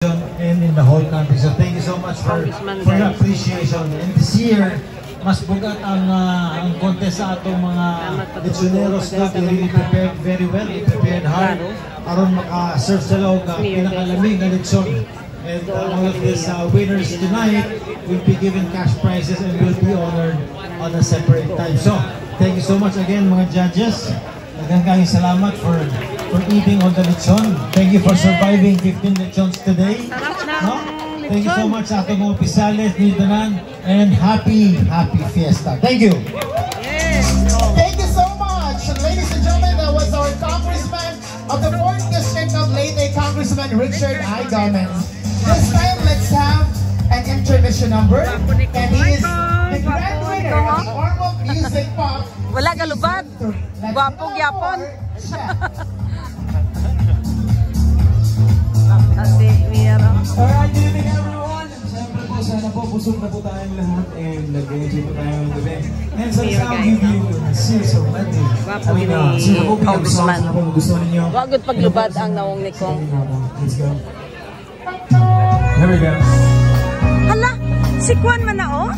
and in the whole country. So thank you so much for your appreciation. And this year, mas bugat ang contest sa atong mga lechoneros na. They really prepared very well. They prepared hard. Aron maka-serve sa loob ka pinakalamig na lechon. And all of these winners tonight will be given cash prizes and will be honored on a separate time. So thank you so much again mga judges. Daghang salamat for eating all the lechon. Thank you for surviving 15 lechons today. No? Thank you so much sa ating mga opisales, Nidanan, and happy fiesta. Thank you. Thank you so much. Ladies and gentlemen, that was our Congressman of the 4th District of Leyte, Congressman Richard I. Gomez. This time, let's have an intermission number. And he is the grand winner of the Ormoc Music Pop. Wala ka lubad. Gwapong yapon. Alright, good evening everyone. Siyempre po, sana po busog na po tayong lahat and nag-enjoy po tayo ng gabi. And so I'll give you a series of medley. Sino po bigyan ko songs na po magustuhan ninyo? Wagod paglubad ang nawong ni Kong. Let's go. Here we go. Hala, si Kwan man na oh?